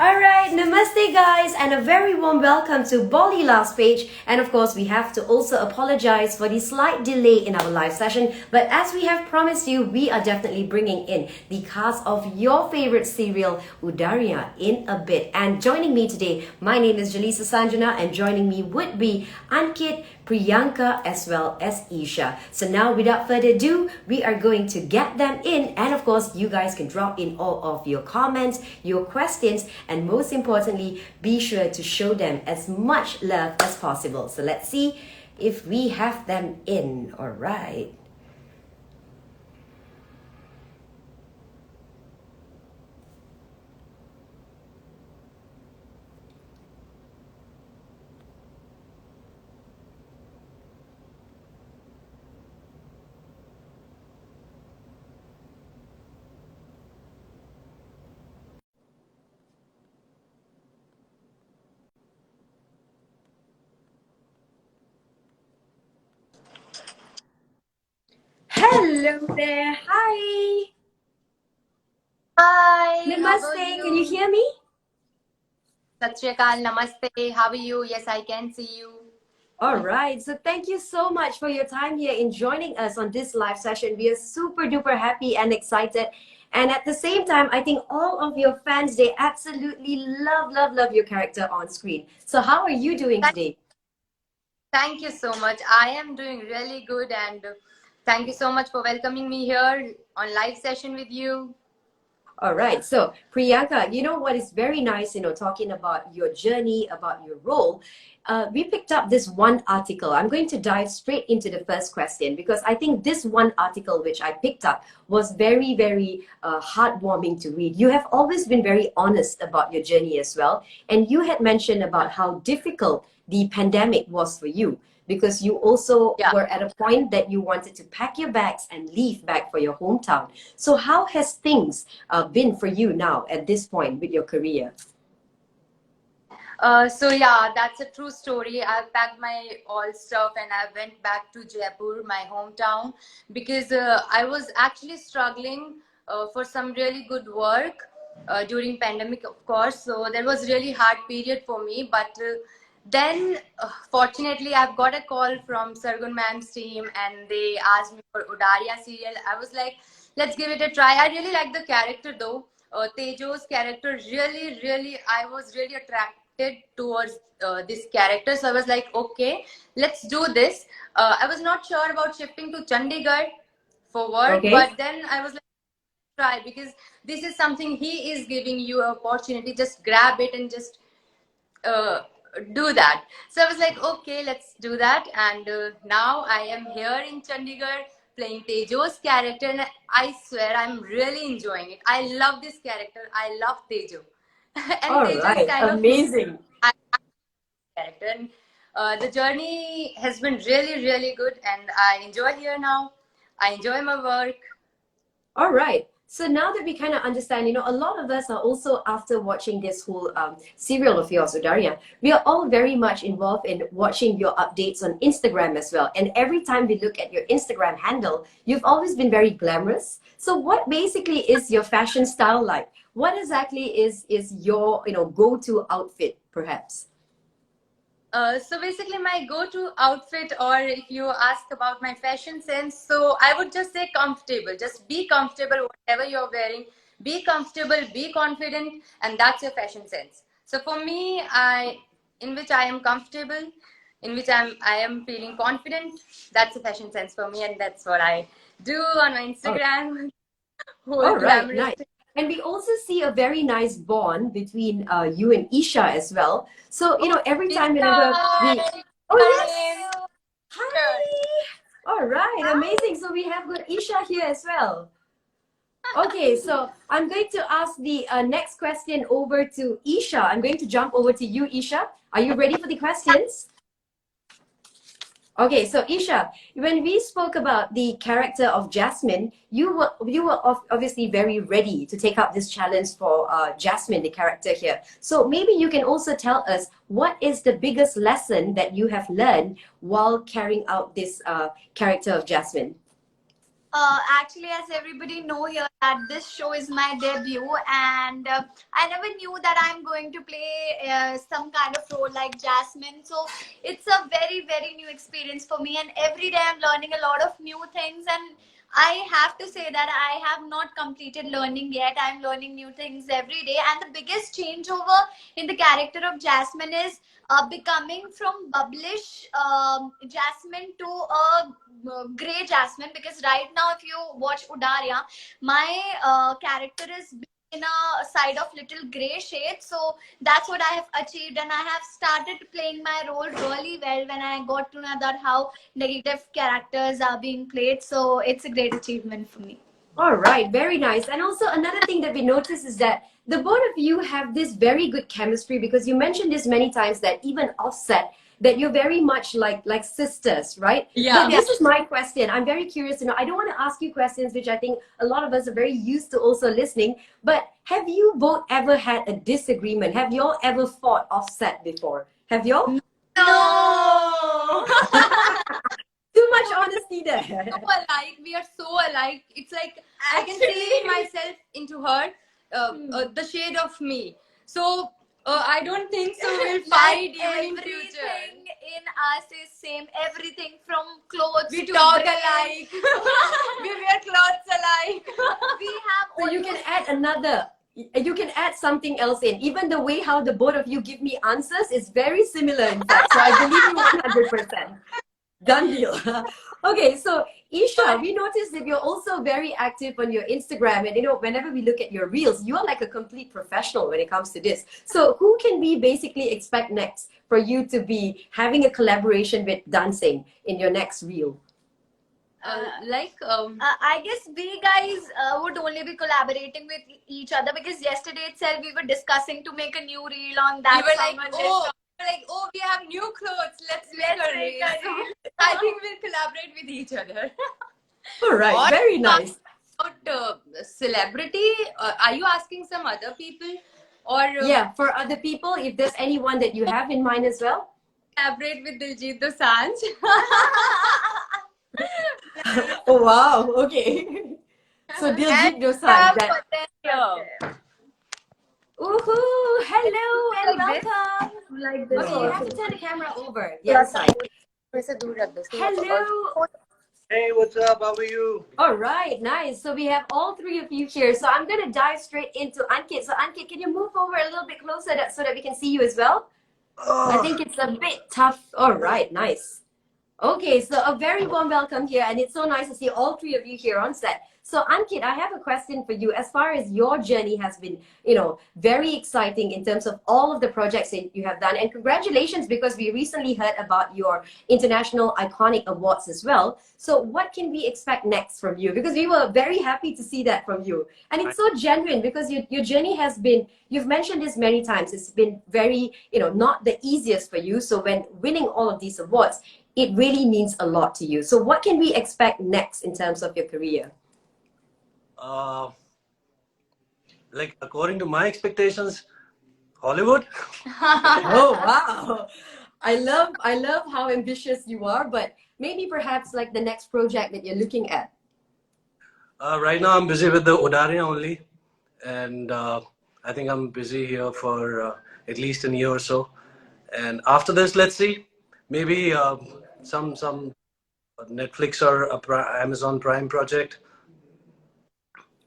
Alright, namaste guys, and a very warm welcome to Bolly Last Page. And of course, we have to also apologize for the slight delay in our live session. But as we have promised you, we are definitely bringing in the cast of your favorite serial, Udaria, in a bit. And joining me today, my name is Jaleesa Sanjana, and joining me would be Ankit, Priyanka, as well as Isha. So now, without further ado, we are going to get them in. And of course, you guys can drop in all of your comments, your questions, and most importantly, be sure to show them as much love as possible. So let's see if we have them in. All right. Hello there. Hi. Hi, how are Namaste. you? Can you hear me? Sat Shri Akal, namaste. How are you? Yes, I can see you. All right. So thank you so much for your time here in joining us on this live session. We are super duper happy and excited. And at the same time, I think all of your fans, they absolutely love your character on screen. So how are you doing Thank, today? thank you so much. I am doing really good and thank you so much for welcoming me here on live session with you. All right. So, Priyanka, you know what is very nice, talking about your journey, about your role. We picked up this one article. I'm going to dive straight into the first question because I think this one article which I picked up was very heartwarming to read. You have always been very honest about your journey as well. And you had mentioned about how difficult the pandemic was for you because you also Yeah. were at a point that you wanted to pack your bags and leave back for your hometown. So how has things been for you now at this point with your career? So yeah, that's a true story. I packed my all stuff and I went back to Jaipur, my hometown, because I was actually struggling for some really good work during pandemic, of course. So there was really hard period for me. But then, fortunately, I've got a call from Sargun ma'am's team, and they asked me for Udaria serial. I was like, let's give it a try. I really like the character though. Tejo's character really, I was really attracted towards this character. So I was like, okay, let's do this. I was not sure about shifting to Chandigarh for work, Okay. but then I was like, try, because this is something he is giving you an opportunity. Just grab it and just uh, do that. So I was like, okay, let's do that. And now I am here in Chandigarh playing Tejo's character, and I swear I'm really enjoying it. I love this character. I love Tejo, and All Tejo is right. kind of Amazing. my character. And the journey has been really good, and I enjoy here now. I enjoy my work. All right. So now that we kind of understand, a lot of us are also, after watching this whole serial of yours, Udaria, we are all very much involved in watching your updates on Instagram as well. And every time we look at your Instagram handle, you've always been very glamorous. So what basically is your fashion style like? What exactly is your, go-to outfit, perhaps? So basically, my go-to outfit, or if you ask about my fashion sense, so I would just say comfortable. Just be comfortable, whatever you're wearing. Be comfortable, be confident, and that's your fashion sense. So for me, in which I am comfortable, in which I am feeling confident, that's a fashion sense for me, and that's what I do on my Instagram. Whole All right, glamorous nice. And we also see a very nice bond between you and Isha as well. So, every time whenever we, Hi, oh Karin. yes, Sure. hi. All right, amazing. So we have got Isha here as well. Okay, so I'm going to ask the next question over to Isha. I'm going to jump over to you, Isha. Are you ready for the questions? Okay, so Isha, when we spoke about the character of Jasmine, you were obviously very ready to take up this challenge for Jasmine, the character here. So maybe you can also tell us what is the biggest lesson that you have learned while carrying out this character of Jasmine. Actually, as everybody know here, that this show is my debut, and I never knew that I'm going to play some kind of role like Jasmine. So it's a very, very new experience for me, and every day I'm learning a lot of new things. And I have to say that I have not completed learning yet. I'm learning new things every day, and the biggest changeover in the character of Jasmine is becoming from bubblish Jasmine to a gray Jasmine, because right now if you watch Udaria, my character is in a side of little gray shade. So that's what I have achieved, and I have started playing my role really well when I got to know that how negative characters are being played. So it's a great achievement for me. All right, very nice. And also another thing that we noticed is that the both of you have this very good chemistry, because you mentioned this many times that even offset that you're very much like sisters, right? Yeah. But this is my question. I'm very curious to know. I don't want to ask you questions which I think a lot of us are very used to also listening, but have you both ever had a disagreement? Have y'all ever fought offset before? Have y'all? No. Too much honesty there. So alike. We are so alike. It's like I can see myself into her, the shade of me. So I don't think so. We'll fight even in future. Everything in us is same. Everything from clothes We to talk dress. alike. We wear clothes alike. We have So you can almost- add another. You can add something else in. Even the way how the both of you give me answers is very similar, in fact. So I believe you 100%. Done deal. Okay, so Isha, we noticed that you're also very active on your Instagram, and whenever we look at your reels, you are like a complete professional when it comes to this. So who can we basically expect next for you to be having a collaboration with dancing in your next reel? I guess we guys would only be collaborating with each other, because yesterday itself we were discussing to make a new reel on that. We were song like, on this oh, we have new clothes. Let's Let's make a make reel. a reel. I think we'll collaborate with each other. All right, What? very nice. About celebrity, are you asking some other people, or Yeah, for other people, if there's anyone that you have in mind as well. collaborate with Diljit Dosanjh? Oh wow, okay. So Diljit Dosanjh, that. Woohoo! Hello and Like this? welcome. Like this. Okay, you have to turn the camera over the other side. Hello. Hey, what's up? How are you? All right, nice. So we have all three of you here. So I'm gonna dive straight into Ankit. So Ankit, can you move over a little bit closer so that we can see you as well? I think it's a bit tough. All right, nice. Okay, so a very warm welcome here, and it's so nice to see all three of you here on set. So Ankit, I have a question for you. As far as your journey has been, very exciting in terms of all of the projects that you have done, and congratulations, because we recently heard about your International Iconic Awards as well. So what can we expect next from you? Because we were very happy to see that from you. And it's so genuine, because your journey has been, you've mentioned this many times, it's been very, not the easiest for you. So when winning all of these awards, it really means a lot to you. So what can we expect next in terms of your career? Like according to my expectations, Hollywood. Oh wow, I love how ambitious you are. But maybe perhaps like the next project that you're looking at. Right now, I'm busy with the Udaria only, and I think I'm busy here for at least a year or so. And after this, let's see, maybe some Netflix or Amazon Prime project.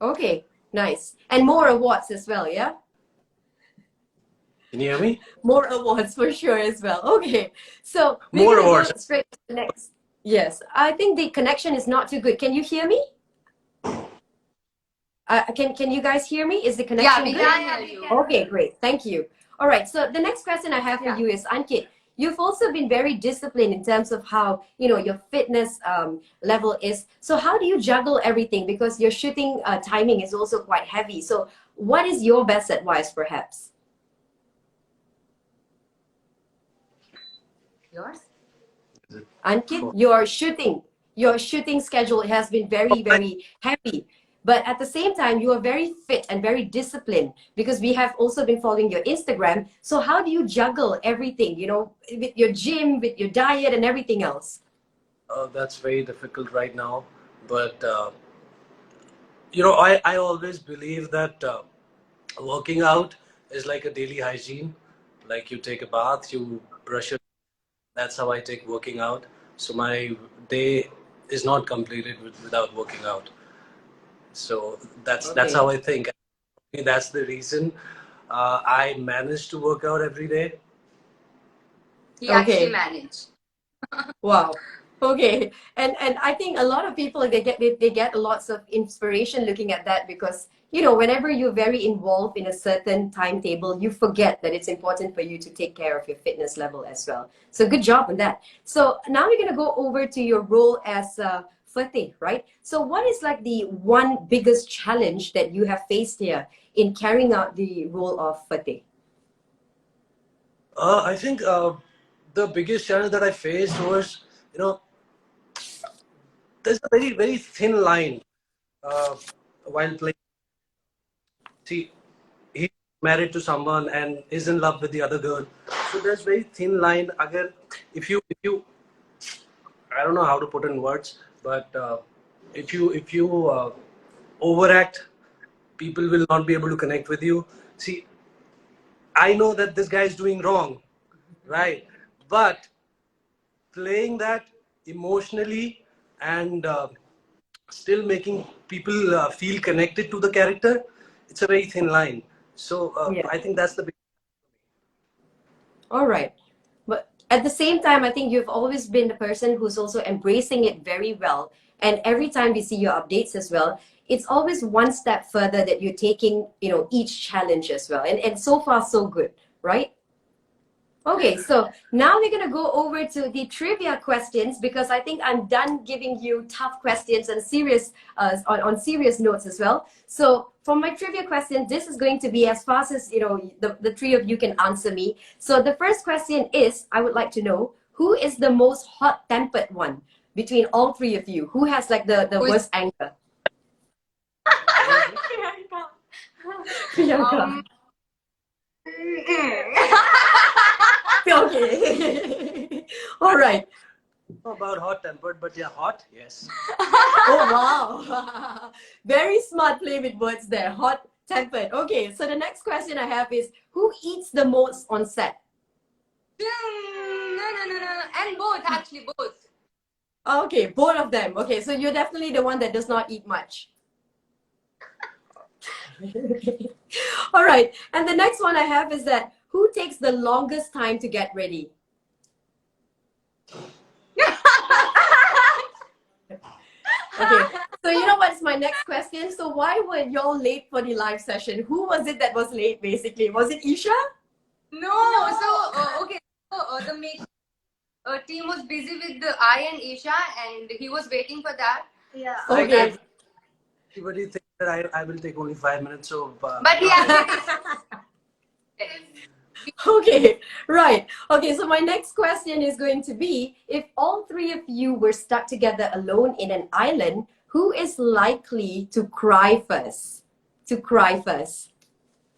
Okay, nice. And more awards as well, yeah? Can you hear me? More awards for sure as well. Okay, so we're More gonna awards. go straight to the next. Yes, I think the connection is not too good. Can you hear me? Can you guys hear me? Is the connection we good? can hear you. Okay, great. Thank you. All right. So the next question I have for you is, Ankit, you've also been very disciplined in terms of how, your fitness level is. So how do you juggle everything? Because your shooting timing is also quite heavy. So what is your best advice, perhaps? Yours? Ankit, your shooting schedule has been very, very heavy. But at the same time, you are very fit and very disciplined, because we have also been following your Instagram. So how do you juggle everything, with your gym, with your diet and everything else? That's very difficult right now But I always believe that working out is like a daily hygiene. Like you take a bath, you brush your. That's how I take working out. So my day is not completed without working out. So that's Okay. how I think. That's the reason I manage to work out every day. He actually Okay. managed. Wow. Okay. And I think a lot of people they get lots of inspiration looking at that because whenever you're very involved in a certain timetable, you forget that it's important for you to take care of your fitness level as well. So good job on that. So now we're gonna go over to your role as Fateh, right? So what is like the one biggest challenge that you have faced here in carrying out the role of Fateh? I think the biggest challenge that I faced was, there's a very, very thin line uh, while playing. See, he's married to someone and is in love with the other girl. So there's very thin line. Agar, if you, I don't know how to put in words, but if you overact, people will not be able to connect with you. See, I know that this guy is doing wrong, right? But playing that emotionally and still making people feel connected to the character, it's a very thin line. So Yeah. I think that's the big. All right. But at the same time, I think you've always been the person who's also embracing it very well. And every time we see your updates as well, it's always one step further that you're taking, each challenge as well. And so far, so good, right? Okay, so now we're going to go over to the trivia questions because I think I'm done giving you tough questions and serious on serious notes as well. So for my trivia question, this is going to be as fast as the three of you can answer me. So the first question is, I would like to know who is the most hot-tempered one between all three of you? Who has like the Who is worst anger? Priyanka. Okay. All right. About hot tempered, but yeah, hot, yes. Oh, wow. Very smart play with words there. Hot tempered. Okay, so the next question I have is who eats the most on set? No. And both, actually, both. Okay, both of them. Okay, so you're definitely the one that does not eat much. All right, and the next one I have is that who takes the longest time to get ready? Okay, so you know what's my next question? So why were y'all late for the live session? Who was it that was late basically? Was it Isha? No, so, okay. So, the make team was busy with the I and Isha, and he was waiting for that. Yeah. Okay. Everybody thinks that I will take only 5 minutes, so. But he actually. Okay, right. Okay, so my next question is going to be if all three of you were stuck together alone in an island, who is likely to cry first? To cry first.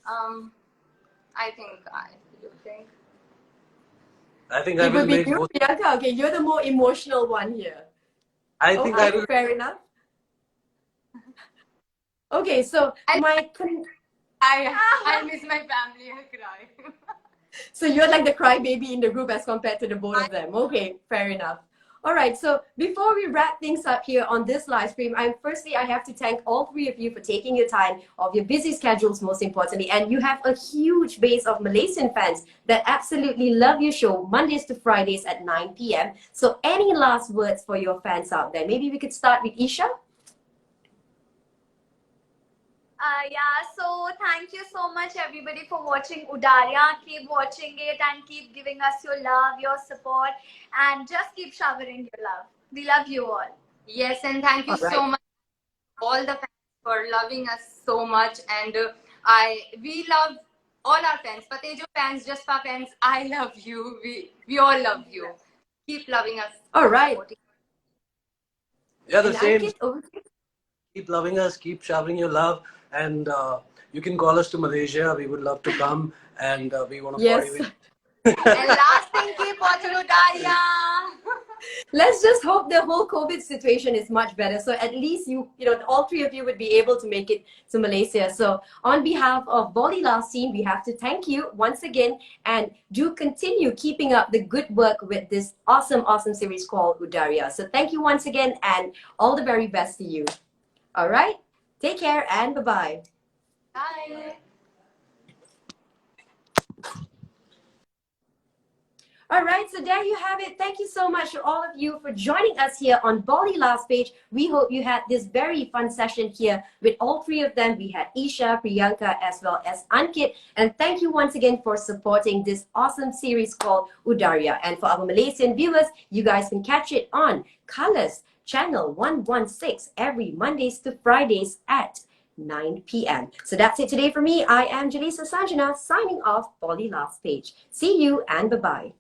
I think you think. I think I It will would be make you, both. Priyanka. Okay, you're the more emotional one here. I think I Okay, will. fair enough. Okay, so I miss my family. I cry. so you're like the crybaby in the group as compared to the both of them. Okay, fair enough. All right, so before we wrap things up here on this live stream, I have to thank all three of you for taking your time of your busy schedules, most importantly, and you have a huge base of Malaysian fans that absolutely love your show Mondays to Fridays at 9 p.m. So any last words for your fans out there? Maybe we could start with Isha. Yeah, so thank you so much everybody for watching Udaria. Keep watching it and keep giving us your love, your support, and just keep showering your love. We love you all. Yes, and thank you All right. so much, all the fans, for loving us so much. And we love all our fans, Patejo fans, Jaspa fans. I love you. We all love you. Keep loving us. All right. Yeah, the And same. Ankit, over to you. Keep loving us, keep showering your love, and you can call us to Malaysia. We would love to come, and we want to party Yes. with you. And last thing, keep watching Udaria. Let's just hope the whole COVID situation is much better. So at least all three of you would be able to make it to Malaysia. So on behalf of Bali Last team, we have to thank you once again, and do continue keeping up the good work with this awesome, awesome series called Udaria. So thank you once again, and all the very best to you. All right. Take care and bye-bye. Bye. All right, so there you have it. Thank you so much to all of you for joining us here on Bali Last Page. We hope you had this very fun session here with all three of them. We had Isha, Priyanka, as well as Ankit. And thank you once again for supporting this awesome series called Udaria. And for our Malaysian viewers, you guys can catch it on Colors Channel 116 every Mondays to Fridays at 9 p.m. So that's it today for me. I am Jaleesa Sanjana signing off Bali Last Page. See you and bye-bye.